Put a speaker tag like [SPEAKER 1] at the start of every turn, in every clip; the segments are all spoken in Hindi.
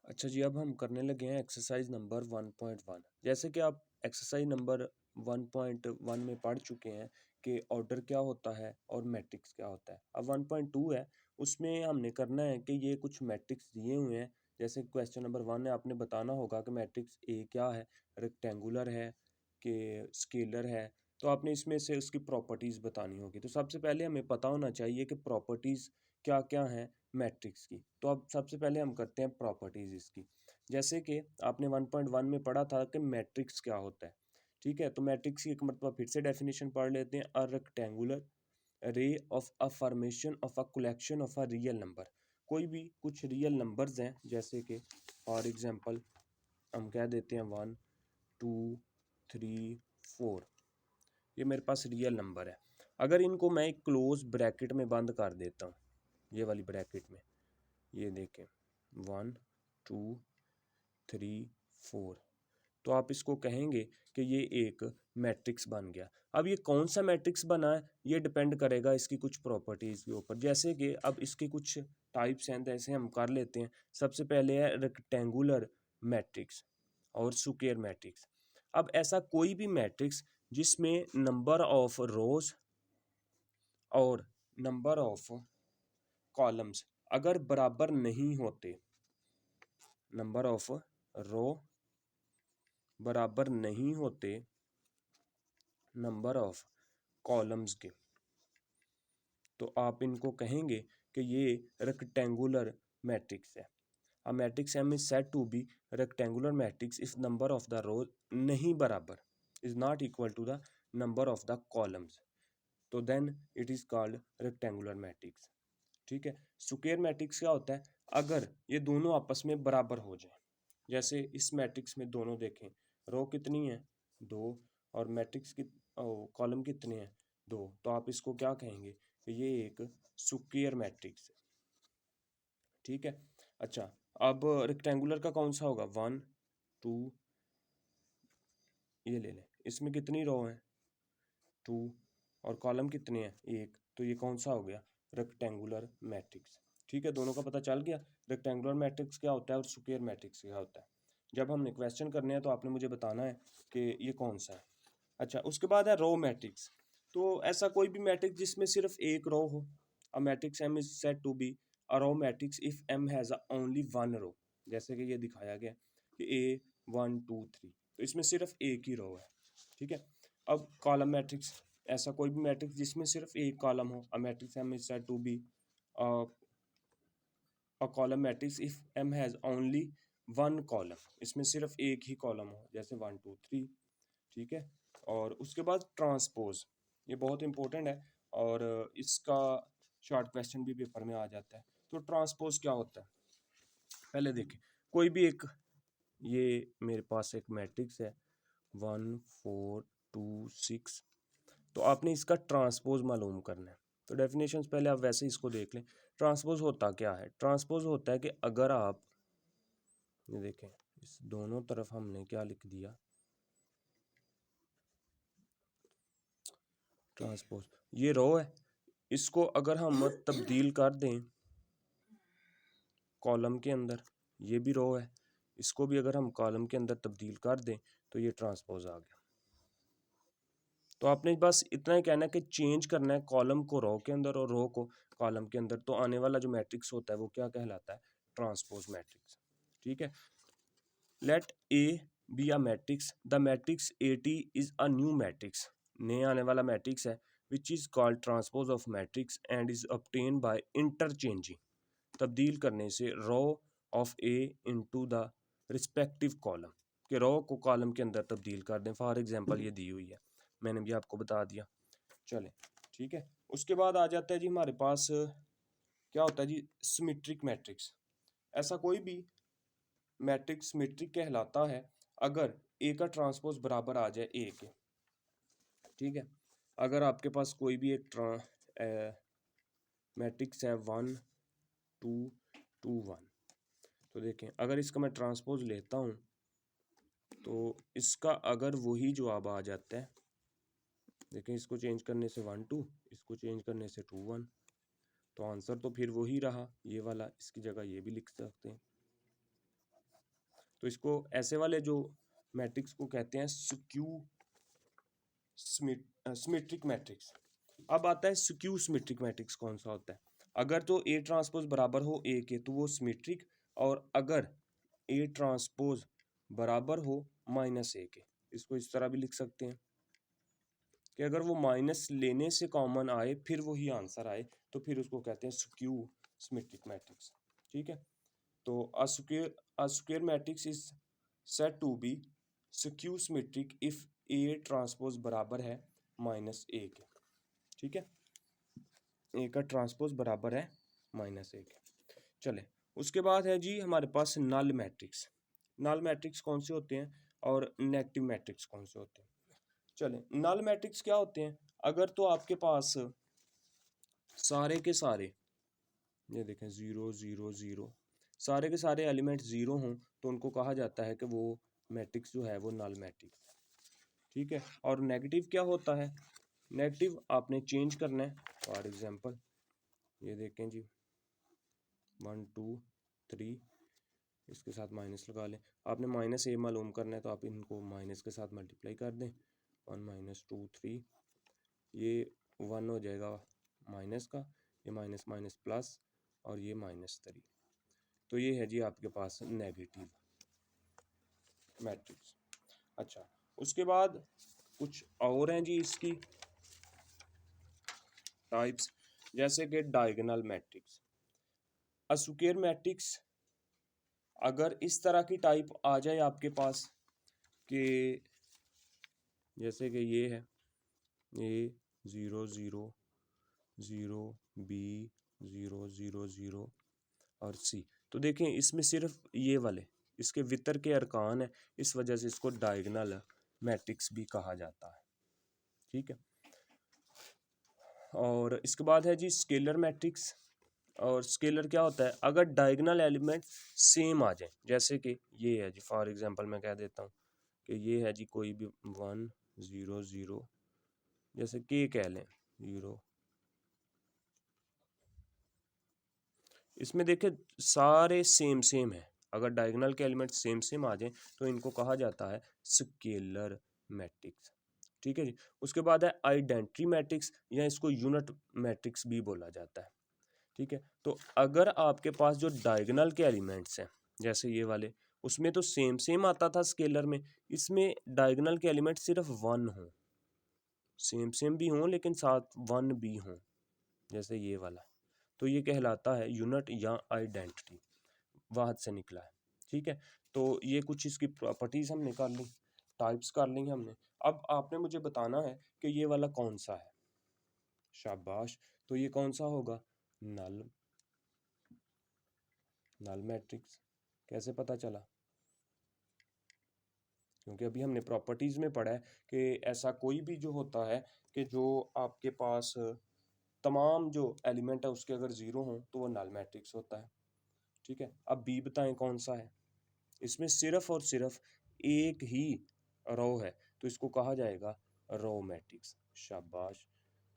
[SPEAKER 1] अच्छा जी, अब हम करने लगे हैं एक्सरसाइज नंबर 1.1। जैसे कि आप एक्सरसाइज नंबर 1.1 में पढ़ चुके हैं कि ऑर्डर क्या होता है और मैट्रिक्स क्या होता है। अब 1.2 है, उसमें हमने करना है कि ये कुछ मैट्रिक्स दिए हुए हैं। जैसे क्वेश्चन नंबर 1 है, आपने बताना होगा कि मैट्रिक्स ए क्या है, रेक्टेंगुलर है कि स्केलर है। तो आपने इसमें से उसकी प्रॉपर्टीज़ बतानी होगी। तो सबसे पहले हमें पता होना चाहिए कि प्रॉपर्टीज़ क्या क्या हैं मैट्रिक्स की। तो अब सबसे पहले हम करते हैं प्रॉपर्टीज इसकी। जैसे कि आपने 1.1 में पढ़ा था कि मैट्रिक्स क्या होता है। ठीक है, तो मैट्रिक्स की एक मरतबा फिर से डेफिनेशन पढ़ लेते हैं। A rectangular ray of a formation of a collection of a real number. कोई भी कुछ रियल नंबर्स हैं, जैसे कि फॉर एग्जांपल हम कह देते हैं 1 2 3 4। ये मेरे पास रियल नंबर है। अगर इनको मैं एक क्लोज ब्रैकेट में बंद कर देता हूँ, ये वाली ब्रैकेट में, ये देखें 1 2 3 4, तो आप इसको कहेंगे कि ये एक मैट्रिक्स बन गया। अब ये कौन सा मैट्रिक्स बना है, ये डिपेंड करेगा इसकी कुछ प्रॉपर्टीज़ के ऊपर। जैसे कि अब इसके कुछ टाइप्स हैं, जैसे हम कर लेते हैं। सबसे पहले है रेक्टेंगुलर मैट्रिक्स और स्क्वायर मैट्रिक्स। अब ऐसा कोई भी मैट्रिक्स जिसमें नंबर ऑफ रोज और नंबर ऑफ कॉलम्स अगर बराबर नहीं होते, नंबर ऑफ रो बराबर नहीं होते नंबर ऑफ कॉलम्स के, तो आप इनको कहेंगे कि ये रेक्टेंगुलर मैट्रिक्स है। A matrix M is said to be rectangular matrix if number of the row नहीं बराबर is not equal to the number of the columns, तो then it is called rectangular matrix. ठीक है। स्क्वायर मैट्रिक्स क्या होता है, अगर ये दोनों आपस में बराबर हो जाए। जैसे इस मैट्रिक्स में दोनों देखें, रो कितनी है 2 और मैट्रिक्स की कॉलम कितने हैं 2, तो आप इसको क्या कहेंगे कि ये एक स्क्वायर मैट्रिक्स है। ठीक है। अच्छा, अब रेक्टेंगुलर का कौन सा होगा, 1 2, ये ले लें, इसमें कितनी रो है 2 और कॉलम कितने हैं 1, तो ये कौन सा हो गया, रेक्टेंगुलर मैट्रिक्स। ठीक है, दोनों का पता चल गया रेक्टेंगुलर मैट्रिक्स क्या होता है और स्क्वायर मैट्रिक्स क्या होता है। जब हमने क्वेश्चन करने हैं तो आपने मुझे बताना है कि ये कौन सा है। अच्छा, उसके बाद है रो मैट्रिक्स। तो ऐसा कोई भी मैट्रिक्स जिसमें सिर्फ एक रो हो। A matrix M is said to be a row matrix if M has only one row. जैसे कि ये दिखाया गया कि ए 1 2 3, तो इसमें सिर्फ एक ही रो है। ठीक है। अब कॉलम मैट्रिक्स, ऐसा कोई भी मैट्रिक्स जिसमें सिर्फ एक कॉलम हो। A matrix M is said to be a column matrix if M has only one column, इसमें सिर्फ एक ही कॉलम हो, जैसे 1 2 3। ठीक है। और उसके बाद ट्रांसपोज, ये बहुत इंपॉर्टेंट है और इसका शॉर्ट क्वेश्चन भी पेपर में आ जाता है। तो ट्रांसपोज क्या होता है, पहले देखें। कोई भी एक, ये मेरे पास एक मैट्रिक्स है 1 4 2 6, तो आपने इसका ट्रांसपोज मालूम करना है। तो डेफिनेशंस पहले आप वैसे इसको देख लें। ट्रांसपोज होता क्या है, ट्रांसपोज होता है कि अगर आप ये देखें, इस दोनों तरफ हमने क्या लिख दिया, ट्रांसपोज, ये रो है, इसको अगर हम तब्दील कर दें कॉलम के अंदर, ये भी रो है, इसको भी अगर हम कॉलम के अंदर तब्दील कर दें तो ये ट्रांसपोज आ गया। तो आपने बस इतना ही कहना है कि चेंज करना है कॉलम को रो के अंदर और रो को कॉलम के अंदर, तो आने वाला जो मैट्रिक्स होता है वो क्या कहलाता है, ट्रांसपोज मैट्रिक्स। ठीक है। Let A be a matrix, the matrix A T is a new matrix, नया आने वाला मैट्रिक्स है, which is called transpose of matrix and is obtain by interchanging, तब्दील करने से row of A into the respective column, के रो को कॉलम के अंदर तब्दील कर दें। फॉर एग्जांपल ये दी हुई है, मैंने भी आपको बता दिया। चलें, ठीक है। उसके बाद आ जाता है जी हमारे पास क्या होता है जी, सिमेट्रिक मैट्रिक्स। ऐसा कोई भी मैट्रिक्स सिमेट्रिक कहलाता है अगर ए का ट्रांसपोज बराबर आ जाए ए के। ठीक है। अगर आपके पास कोई भी एक मैट्रिक्स है 1 2 2 1, तो देखें अगर इसका मैं ट्रांसपोज लेता हूँ तो इसका अगर वही जवाब आ जाता है, देखें इसको चेंज करने से 1 2, इसको चेंज करने से 2 1, तो आंसर तो फिर वही रहा ये वाला, इसकी जगह ये भी लिख सकते हैं। तो इसको ऐसे वाले जो मैट्रिक्स को कहते हैं स्क्यू सिमेट्रिक मैट्रिक्स। अब आता है स्क्यू सिमेट्रिक मैट्रिक्स कौन सा होता है। अगर तो ए ट्रांसपोज बराबर हो ए के तो वो सिमेट्रिक, और अगर ए ट्रांसपोज बराबर हो माइनस ए के, इसको इस तरह भी लिख सकते हैं कि अगर वो माइनस लेने से कॉमन आए फिर वही आंसर आए तो फिर उसको कहते हैं स्क्यू सिमेट्रिक मैट्रिक्स। ठीक है, तो a square matrix is said to be skew symmetric if a transpose बराबर है माइनस ए के। ठीक है, ए का ट्रांसपोज बराबर है माइनस ए के। चले, उसके बाद है जी हमारे पास नल मैट्रिक्स। नल मैट्रिक्स कौन से होते हैं और नेगेटिव मैट्रिक्स कौन से होते हैं। चले, नल मैट्रिक्स क्या होते हैं। अगर तो आपके पास सारे के सारे, ये देखें 0 0 0, सारे के सारे एलिमेंट 0 हों तो उनको कहा जाता है कि वो मैट्रिक्स जो है वो नल मैट्रिक्स है। ठीक है, और नेगेटिव क्या होता है। नेगेटिव आपने चेंज करना है। फॉर एग्जांपल ये देखें जी 1 2 3, इसके साथ माइनस लगा लें। आपने माइनस ए मालूम करना है तो आप इनको माइनस के साथ मल्टीप्लाई कर दें। 1 - 2 3, ये 1 हो जाएगा माइनस का, ये माइनस माइनस प्लस, और ये -3। तो ये है जी आपके पास नेगेटिव मैट्रिक्स। अच्छा, उसके बाद कुछ और हैं जी इसकी टाइप्स, जैसे कि diagonal matrix. A square matrix अगर इस तरह की टाइप आ जाए आपके पास कि जैसे कि ये है ए 0 0 0 बी 0 0 0 और सी, तो देखें इसमें सिर्फ ये वाले इसके वितर के अरकान है, इस वजह से इसको डायगोनल मैट्रिक्स भी कहा जाता है। ठीक है, और इसके बाद है जी स्केलर मैट्रिक्स। और स्केलर क्या होता है, अगर डायगोनल एलिमेंट सेम आ जाए, जैसे कि ये है जी फॉर एग्जांपल मैं कह देता हूँ कि ये है जी कोई भी 1 0 0, जैसे के कह लें 0, इसमें देखें सारे सेम सेम है। अगर डायगोनल के एलिमेंट सेम सेम आ जाएं तो इनको कहा जाता है स्केलर मैट्रिक्स। ठीक है जी, उसके बाद है आइडेंटिटी मैट्रिक्स, या इसको यूनिट मैट्रिक्स भी बोला जाता है। ठीक है, तो अगर आपके पास जो डायगोनल के एलिमेंट्स हैं जैसे ये वाले, उसमें तो सेम सेम आता था स्केलर में, इसमें डायगोनल के एलिमेंट सिर्फ 1 हों, सेम सेम भी हों लेकिन साथ 1 भी हों, जैसे ये वाला, तो ये कहलाता है यूनिट या आइडेंटिटी, वाहद से निकला है। ठीक है, तो ये कुछ इसकी प्रॉपर्टीज हमने कर ली, टाइप्स कर ली हमने। अब आपने मुझे बताना है कि ये वाला कौन सा है। शाबाश, तो ये कौन सा होगा, नल नल मैट्रिक्स। कैसे पता चला, क्योंकि अभी हमने प्रॉपर्टीज में पढ़ा है कि ऐसा कोई भी जो होता है कि जो आपके पास तमाम जो एलिमेंट है उसके अगर 0 हों तो वो नल मैट्रिक्स होता है। ठीक है, अब बी बताएं कौन सा है। इसमें सिर्फ और सिर्फ एक ही रो है तो इसको कहा जाएगा रो मैट्रिक्स। शाबाश,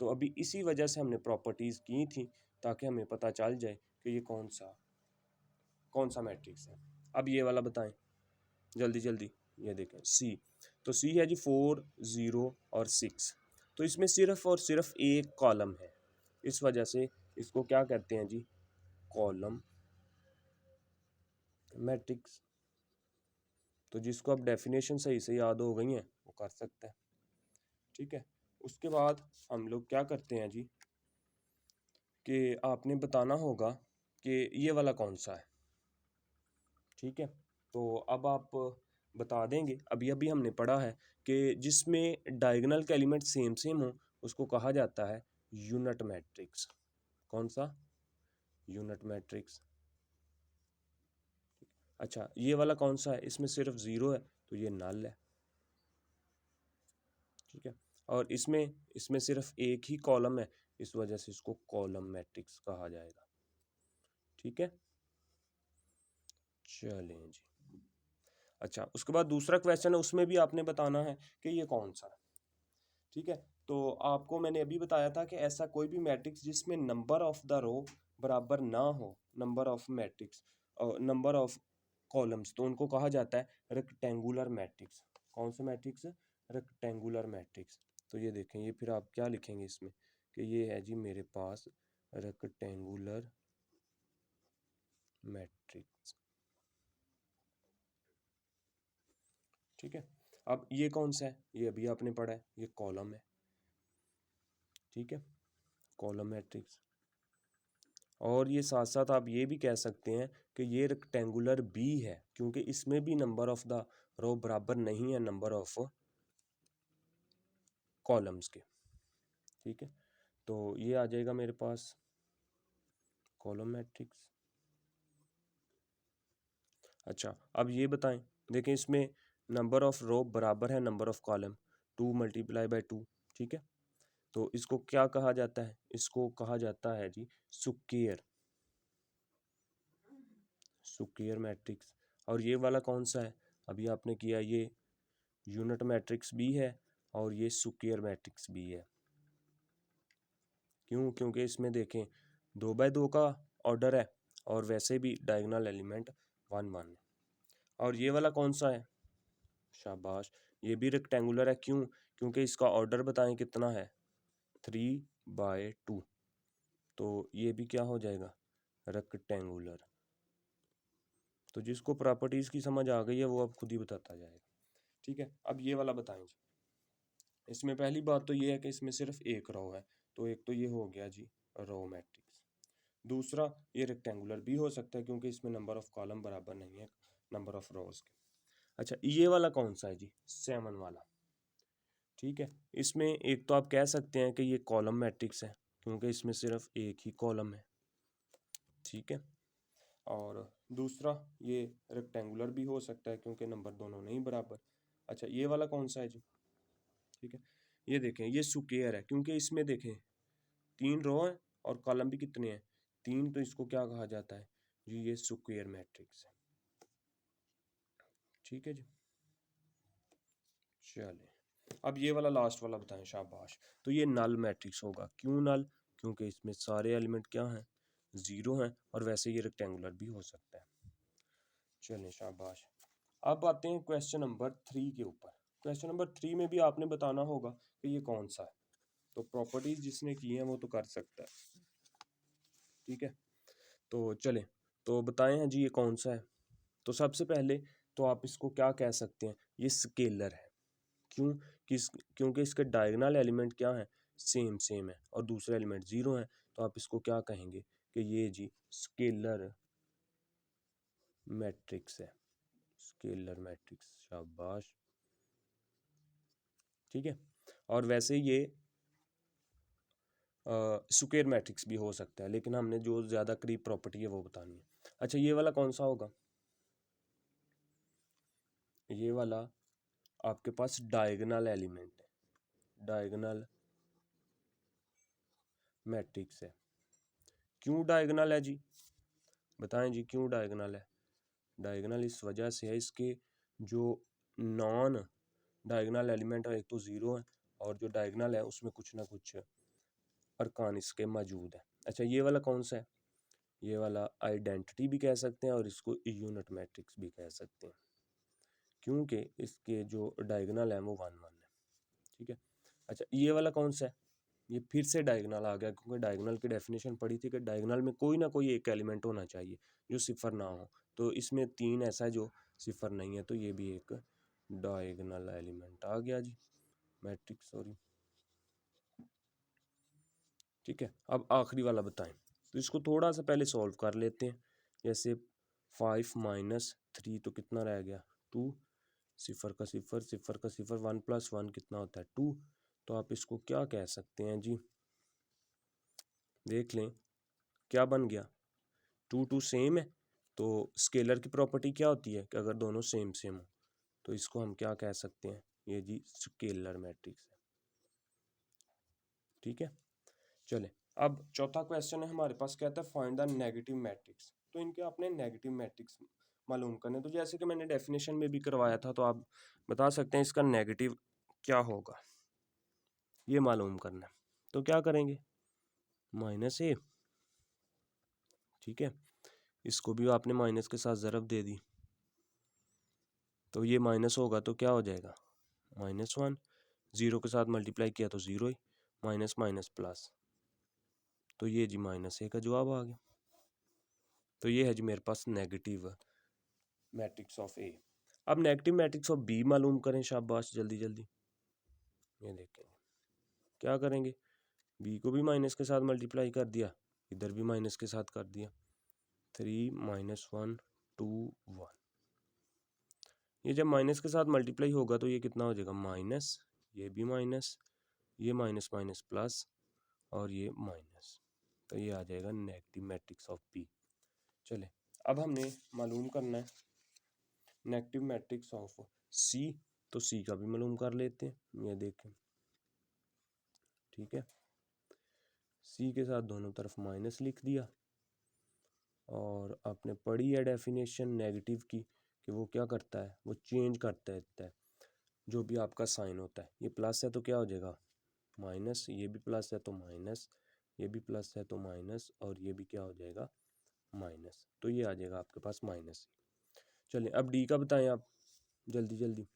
[SPEAKER 1] तो अभी इसी वजह से हमने प्रॉपर्टीज की थी ताकि हमें पता चल जाए कि ये कौन सा मैट्रिक्स है। अब ये वाला बताएं जल्दी जल्दी। ये देखें सी, तो सी है जी 4 0 और 6, तो इसमें सिर्फ और सिर्फ एक कॉलम है, इस वजह से इसको क्या कहते हैं जी, कॉलम मैट्रिक्स। तो जिसको अब डेफिनेशन सही से याद हो गई है वो कर सकता है। ठीक है, उसके बाद हम लोग क्या करते हैं जी कि आपने बताना होगा कि ये वाला कौन सा है। ठीक है, तो अब आप बता देंगे। अभी अभी हमने पढ़ा है कि जिसमें डायगोनल के एलिमेंट सेम सेम हो उसको कहा जाता है यूनिट मैट्रिक्स। कौन सा, यूनिट मैट्रिक्स। अच्छा, ये वाला कौन सा है, इसमें सिर्फ 0 है तो ये नल है। ठीक है, और इसमें सिर्फ एक ही कॉलम है, इस वजह से इसको कॉलम मैट्रिक्स कहा जाएगा। ठीक है, चलें जी। अच्छा, उसके बाद दूसरा क्वेश्चन है, उसमें भी आपने बताना है कि ये कौन सा है। ठीक है, तो आपको मैंने अभी बताया था कि ऐसा कोई भी मैट्रिक्स जिसमें नंबर ऑफ द रो बराबर ना हो नंबर ऑफ मैट्रिक्स और नंबर ऑफ कॉलम्स, तो उनको कहा जाता है रेक्टेंगुलर मैट्रिक्स। कौन सा मैट्रिक्स? Rectangular matrix. तो ये देखें, ये फिर आप क्या लिखेंगे इसमें कि ये है जी मेरे पास रेक्टेंगुलर मैट्रिक्स। ठीक है, अब ये कौन सा है? ये अभी आपने पढ़ा है, ये कॉलम है। ठीक है, कॉलम मैट्रिक्स। और ये साथ साथ आप ये भी कह सकते हैं कि ये रेक्टेंगुलर बी है, क्योंकि इसमें भी नंबर ऑफ द रो बराबर नहीं है नंबर ऑफ कॉलम्स के। ठीक है, तो ये आ जाएगा मेरे पास कॉलम मैट्रिक्स। अच्छा, अब ये बताएं, देखें इसमें नंबर ऑफ रो बराबर है number of column, 2 multiply by 2। ठीक है, तो इसको क्या कहा जाता है? इसको कहा जाता है जी स्क्वायर, स्क्वायर मैट्रिक्स। और ये वाला कौन सा है? अभी आपने किया, ये यूनिट मैट्रिक्स भी है और ये स्क्वायर मैट्रिक्स भी है। क्यों? क्योंकि इसमें देखें 2 बाय 2 का ऑर्डर है और वैसे भी डायगोनल एलिमेंट 1 1 है। और ये वाला कौन सा है? शाबाश, ये भी रेक्टेंगुलर है। क्यों? क्योंकि इसका ऑर्डर बताएं कितना है, 3 बाय 2। तो ये भी क्या हो जाएगा? रेक्टेंगुलर। तो जिसको प्रॉपर्टीज की समझ आ गई है वो अब खुद ही बताता जाएगा। ठीक है, अब ये वाला बताएं जी। इसमें पहली बात तो ये है कि इसमें सिर्फ एक रो है, तो एक तो ये हो गया जी रो मैट्रिक्स। दूसरा, ये रेक्टेंगुलर भी हो सकता है क्योंकि इसमें नंबर ऑफ कॉलम बराबर नहीं है नंबर ऑफ रोज के। अच्छा, ये वाला कौन सा है जी? 7 वाला। ठीक है, इसमें एक तो आप कह सकते हैं कि ये कॉलम मैट्रिक्स है क्योंकि इसमें सिर्फ एक ही कॉलम है। ठीक है, और दूसरा ये रेक्टेंगुलर भी हो सकता है क्योंकि नंबर दोनों नहीं बराबर। अच्छा, ये वाला कौन सा है जी? ठीक है, ये देखें, ये स्क्वायर है क्योंकि इसमें देखें 3 रो हैं और कॉलम भी कितने हैं? 3। तो इसको क्या कहा जाता है जी? ये स्क्वायर मैट्रिक्स है। ठीक है जी, चलिए अब ये वाला लास्ट वाला बताएं। शाबाश, तो ये नल मैट्रिक्स होगा। क्यों नल? क्योंकि इसमें सारे एलिमेंट क्या हैं? 0 हैं, और वैसे ये रेक्टेंगुलर भी हो सकता है। चलिए शाबाश। अब आते हैं क्वेश्चन नंबर 3 के ऊपर। क्वेश्चन नंबर 3 में भी आपने बताना होगा कि ये कौन सा है। तो प्रॉपर्टीज जिसने की हैं वो तो कर सकता है। ठीक है, तो चलें, तो बताएं हैं जी ये कौन सा है। तो सबसे पहले तो आप इसको क्या कह सकते हैं? ये स्केलर है। क्यों? क्योंकि इसके डायगोनल एलिमेंट क्या है? सेम सेम है, और दूसरे एलिमेंट 0 है। तो आप इसको क्या कहेंगे कि ये जी स्केलर मैट्रिक्स है। स्केलर मैट्रिक्स, शाबाश। ठीक है, और वैसे ये स्क्वायर मैट्रिक्स भी हो सकता है, लेकिन हमने जो ज़्यादा करीब प्रॉपर्टी है वो बतानी है। अच्छा, ये वाला कौन सा होगा? ये वाला आपके पास डायगोनल एलिमेंट है, डायगोनल मैट्रिक्स है। क्यों डायगोनल है जी? बताएं जी, क्यों डायगोनल है? डायगोनल इस वजह से है, इसके जो नॉन डायगोनल एलिमेंट है एक तो 0 है, और जो डायगोनल है उसमें कुछ ना कुछ अरकान इसके मौजूद है। अच्छा, ये वाला कौन सा है? ये वाला आइडेंटिटी भी कह सकते हैं और इसको यूनिट मैट्रिक्स भी कह सकते हैं, क्योंकि इसके जो डायगोनल है वो 1 1 है। ठीक है, अच्छा ये वाला कौन सा है? ये फिर से डायगोनल आ गया, क्योंकि डायगोनल की डेफिनेशन पढ़ी थी कि डायगोनल में कोई ना कोई एक एलिमेंट होना चाहिए जो सिफर ना हो। तो इसमें 3 ऐसा है जो सिफर नहीं है, तो ये भी एक डायगोनल एलिमेंट आ गया जी, मैट्रिक्स, सॉरी। ठीक है, अब आखिरी वाला बताएं। तो इसको थोड़ा सा पहले सॉल्व कर लेते हैं। जैसे 5 माइनस 3 तो कितना रह गया? 2। सिफर का सिफर, सिफर का सिफर, 1 + 1 कितना होता है? 2। तो आप इसको क्या कह सकते हैं जी? देख लें क्या बन गया। 2 2 सेम है, तो स्केलर की प्रॉपर्टी क्या होती है कि अगर दोनों सेम सेम हो तो इसको हम क्या कह सकते हैं? ये जी स्केलर मैट्रिक्स है। ठीक है, चले अब चौथा क्वेश्चन है हमारे पास, कहता है फाइंड द नेगेटिव मैट्रिक्स। तो इनके अपने नेगेटिव मैट्रिक्स मालूम करने। तो जैसे कि मैंने डेफिनेशन में भी करवाया था, तो आप बता सकते हैं इसका नेगेटिव क्या होगा, ये मालूम करना है। तो क्या करेंगे? -a। ठीक है, इसको भी आपने माइनस के साथ ज़रब दे दी। तो ये माइनस होगा तो क्या हो जाएगा, -1, 0 के साथ मल्टीप्लाई किया तो 0 ही, माइनस माइनस प्लस, तो ये जी -a का जवाब आ गया। तो ये है जी मेरे पास नेगेटिव मैट्रिक्स ऑफ ए। अब नेगेटिव मैट्रिक्स ऑफ बी मालूम करें, शाबाश, जल्दी जल्दी। ये देखें क्या करेंगे, बी को भी माइनस के साथ मल्टीप्लाई कर दिया, इधर भी माइनस के साथ कर दिया, 3 -1 2 1। ये जब माइनस के साथ मल्टीप्लाई होगा तो ये कितना हो जाएगा, माइनस, ये भी माइनस, ये माइनस माइनस प्लस, और ये माइनस, तो ये आ जाएगा नेगेटिव मैट्रिक्स ऑफ बी। चले अब हमने मालूम करना है नेगेटिव मैट्रिक्स ऑफ सी, तो सी का भी मालूम कर लेते हैं। ये देखें, ठीक है, सी के साथ दोनों तरफ माइनस लिख दिया, और आपने पढ़ी है डेफिनेशन नेगेटिव की कि वो क्या करता है, वो चेंज करता है जो भी आपका साइन होता है। ये प्लस है तो क्या हो जाएगा माइनस, ये भी प्लस है तो माइनस, ये भी प्लस है तो माइनस, और ये भी क्या हो जाएगा माइनस, तो ये आ जाएगा आपके पास माइनस। चलिए अब डी का बताएं आप, जल्दी जल्दी,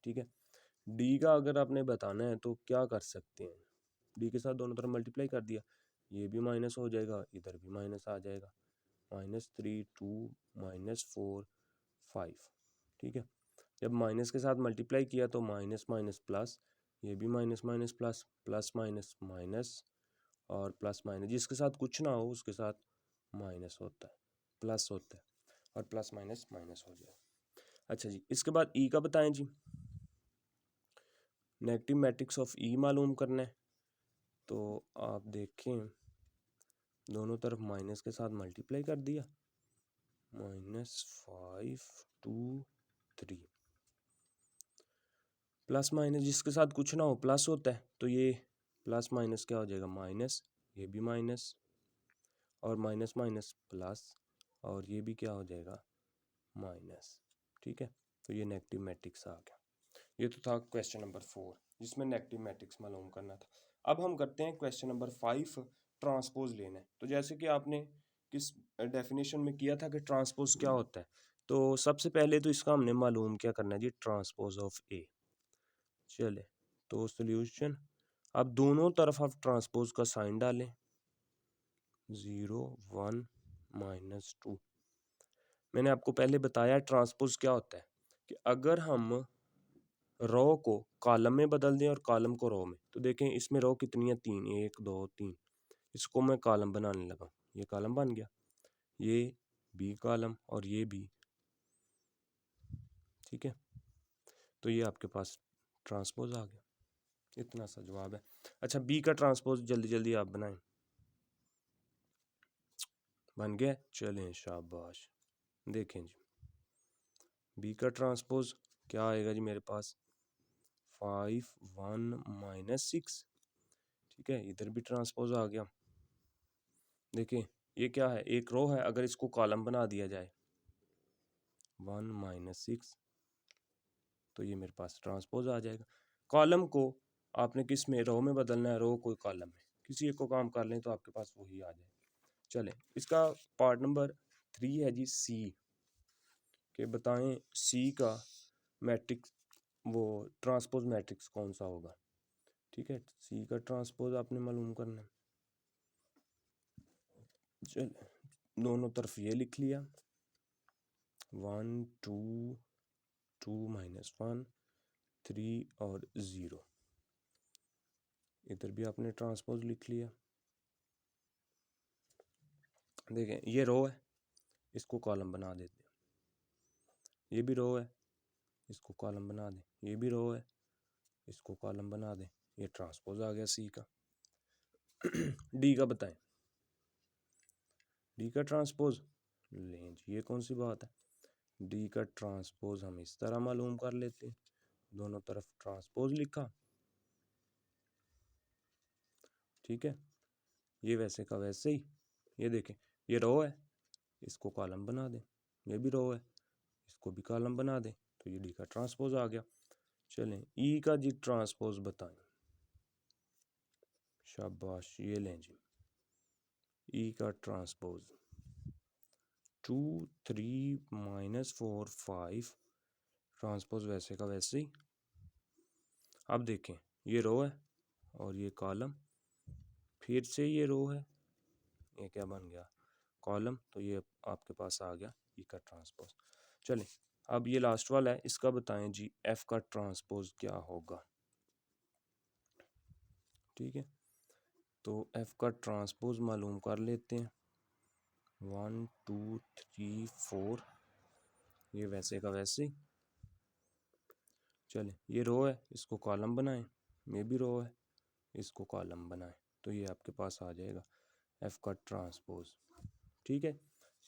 [SPEAKER 1] ठीक है। डी का अगर आपने बताना है तो क्या कर सकते हैं, डी के साथ दोनों तरफ मल्टीप्लाई कर दिया, ये भी माइनस हो जाएगा, इधर भी माइनस आ जाएगा, -3 2 -4 5, ठीक है। जब माइनस के साथ मल्टीप्लाई किया तो माइनस माइनस प्लस, ये भी minus minus plus, plus minus minus, और प्लस माइनस, जिसके साथ कुछ ना हो उसके साथ माइनस होता है, प्लस होता है, और प्लस माइनस माइनस हो जाए। अच्छा जी, इसके बाद ई का बताएं जी, नेगेटिव मैट्रिक्स ऑफ ई मालूम करना है। तो आप देखें दोनों तरफ माइनस के साथ मल्टीप्लाई कर दिया, -5 2 3, प्लस माइनस जिसके साथ कुछ ना हो प्लस होता है, तो ये प्लस माइनस क्या हो जाएगा माइनस, ये भी माइनस, और माइनस माइनस प्लस, और ये भी क्या हो जाएगा माइनस, ठीक है। तो ये नेगेटिव मैट्रिक्स आ गया। ये तो था क्वेश्चन नंबर 4 जिसमें नेगेटिव मैट्रिक्स मालूम करना था। अब हम करते हैं क्वेश्चन नंबर 5, ट्रांसपोज लेना है। तो जैसे कि आपने किस डेफिनेशन में किया था कि ट्रांसपोज क्या होता है, तो सबसे पहले तो इसका हमने मालूम क्या करना है जी, ट्रांसपोज ऑफ ए। चले तो सोल्यूशन, अब दोनों तरफ आप ट्रांसपोज का साइन डालें, 0 1 -2। मैंने आपको पहले बताया ट्रांसपोज क्या होता है, कि अगर हम रो को कॉलम में बदल दें और कॉलम को रो में, तो देखें इसमें रो कितनी है, 3, 1 2 3, इसको मैं कॉलम बनाने लगा, ये कॉलम बन गया, ये बी कॉलम और ये बी, ठीक है। तो ये आपके पास ट्रांसपोज आ गया, इतना सा जवाब है। अच्छा बी का ट्रांसपोज जल्दी जल्दी आप बनाएं, बन गया, चलें शाबाश। देखें जी बी का ट्रांसपोज क्या आएगा जी मेरे पास, 5 1 -6, ठीक है, इधर भी ट्रांसपोज आ गया। देखें ये क्या है, एक रो है, अगर इसको कॉलम बना दिया जाए 1 -6, तो ये मेरे पास ट्रांसपोज आ जाएगा। कॉलम को आपने किस में, रो में बदलना है, रो को कॉलम में, किसी एक को काम कर लें तो आपके पास वही आ जाए। चलें इसका पार्ट नंबर 3 है जी सी, के बताएं सी का मैट्रिक्स, वो ट्रांसपोज मैट्रिक्स कौन सा होगा, ठीक है। सी का ट्रांसपोज आपने मालूम करना है। चल दोनों तरफ ये लिख लिया, 1 2 2 -1 3 और 0, इधर भी आपने ट्रांसपोज लिख लिया। देखें ये रो है, इसको कॉलम बना देते हैं, ये भी रो है, इसको कॉलम बना दें, ये भी रो है, इसको कॉलम बना दें, ये ट्रांसपोज आ गया सी का। डी का बताएं, डी का ट्रांसपोज लें जी, ये कौन सी बात है, डी का ट्रांसपोज हम इस तरह मालूम कर लेते हैं, दोनों तरफ ट्रांसपोज लिखा, ठीक है, ये वैसे का वैसे ही। ये देखें ये रो है, इसको कॉलम बना दें, ये भी रो है, इसको भी कॉलम बना दें, तो ये डी का ट्रांसपोज आ गया। चलें ई का जी ट्रांसपोज बताएं, शाबाश, ये लें जी ई का ट्रांसपोज 2 3 -4 5 ट्रांसपोज वैसे का वैसे ही। अब देखें, ये रो है और ये कॉलम, फिर से ये रो है, ये क्या बन गया, कॉलम, तो ये आपके पास आ गया ई का ट्रांसपोज। चलें, अब ये लास्ट वाला है, इसका बताएं जी एफ का ट्रांसपोज क्या होगा। ठीक है, तो एफ का ट्रांसपोज मालूम कर लेते हैं। 1 2 3 4, ये वैसे का वैसे ही। चले, ये रो है, इसको कॉलम बनाएं, ये भी रो है, इसको कॉलम बनाएं, तो ये आपके पास आ जाएगा एफ का ट्रांसपोज। ठीक है,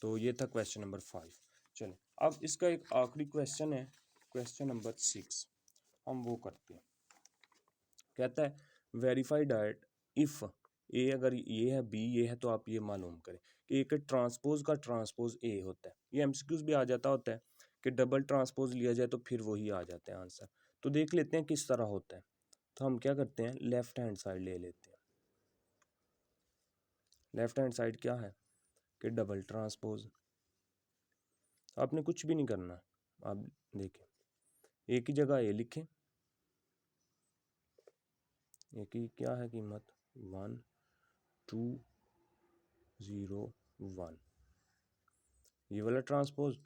[SPEAKER 1] तो ये था क्वेश्चन नंबर 5। चलें, अब इसका एक आखिरी क्वेश्चन है, क्वेश्चन नंबर 6, हम वो करते हैं। कहता है वेरीफाई डैट इफ ए, अगर ये है बी ये है, तो आप ये मालूम करें कि एक ट्रांसपोज का ट्रांसपोज ए होता है। ये एमसीक्यूज भी आ जाता होता है कि डबल ट्रांसपोज लिया जाए तो फिर वही आ जाता है आंसर। तो देख लेते हैं किस तरह होता है। तो हम क्या करते हैं, लेफ्ट हैंड साइड ले लेते हैं। लेफ्ट हैंड साइड क्या है कि डबल ट्रांसपोज। आपने कुछ भी नहीं करना, आप देखें, एक ही जगह ए लिखें, एक ही क्या है कीमत 1 2 0 1, ये वाला ट्रांसपोज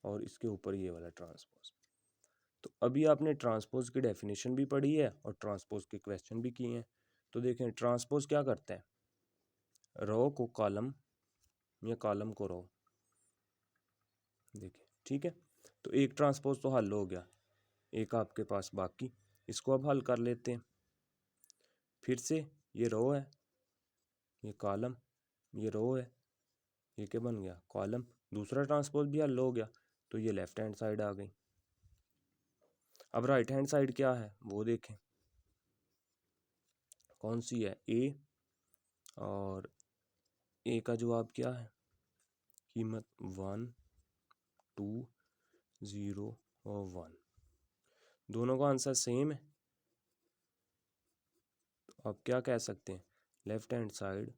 [SPEAKER 1] और इसके ऊपर ये वाला ट्रांसपोज। तो अभी आपने ट्रांसपोज की डेफिनेशन भी पढ़ी है और ट्रांसपोज के क्वेश्चन भी किए हैं। तो देखें, ट्रांसपोज क्या करता है, रो को कॉलम या कॉलम को रो। देखिए, ठीक है, तो एक ट्रांसपोज तो हल हो गया, एक आपके पास बाकी, इसको अब हल कर लेते हैं। फिर से ये रो है, ये कॉलम, ये रो है, ये क्या बन गया, कॉलम। दूसरा ट्रांसपोज भी हल हो गया, तो ये लेफ्ट हैंड साइड आ गई। अब राइट हैंड साइड क्या है वो देखें, कौन सी है, ए, और ए का जवाब क्या है, कीमत 1 2 0 और 1, दोनों का आंसर सेम है। तो आप क्या कह सकते हैं, लेफ्ट हैंड साइड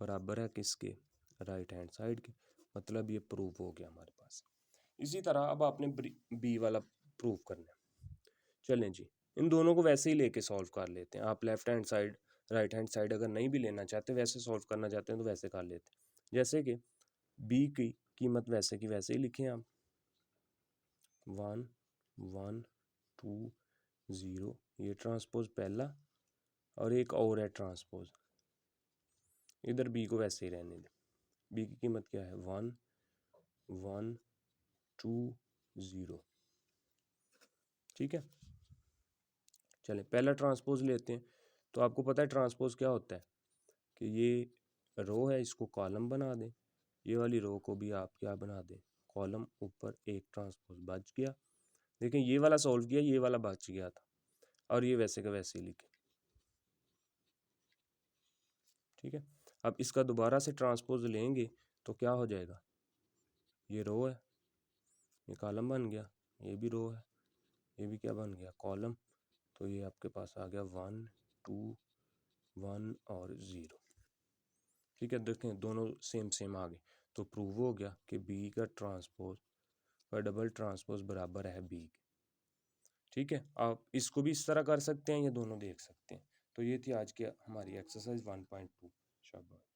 [SPEAKER 1] बराबर है किसके, राइट हैंड साइड के, मतलब ये प्रूफ हो गया हमारे पास। इसी तरह अब आपने बी वाला प्रूफ करना है। चलें जी, इन दोनों को वैसे ही लेके सॉल्व कर लेते हैं। आप left hand side right hand side अगर नहीं भी लेना चाहते, वैसे सॉल्व करना चाहते हैं तो वैसे कर लेते हैं। जैसे कि बी की कीमत वैसे की वैसे ही लिखें आप, 1 1 2 0, ये ट्रांसपोज पहला, और एक और है ट्रांसपोज, इधर बी को वैसे ही रहने दें। बी की कीमत क्या है, 1 1 2 0। ठीक है, चलें पहला ट्रांसपोज लेते हैं। तो आपको पता है ट्रांसपोज क्या होता है कि ये रो है, इसको कॉलम बना दें, ये वाली रो को भी आप क्या बना दें, कॉलम, ऊपर एक ट्रांसपोज बच गया। देखें, ये वाला सॉल्व किया, ये वाला बच गया था, और ये वैसे का वैसे ही लिखे। ठीक है, अब इसका दोबारा से ट्रांसपोज लेंगे तो क्या हो जाएगा, ये रो है, ये कॉलम बन गया, ये भी रो है, ये भी क्या बन गया, कॉलम। तो ये आपके पास आ गया 1 2 1 और 0। ठीक है, देखें दोनों सेम सेम आ गए, तो प्रूव हो गया कि बी का ट्रांसपोज का डबल ट्रांसपोज बराबर है बी के। ठीक है, आप इसको भी इस तरह कर सकते हैं, ये दोनों देख सकते हैं। तो ये थी आज की हमारी एक्सरसाइज 1.2। शाबाश।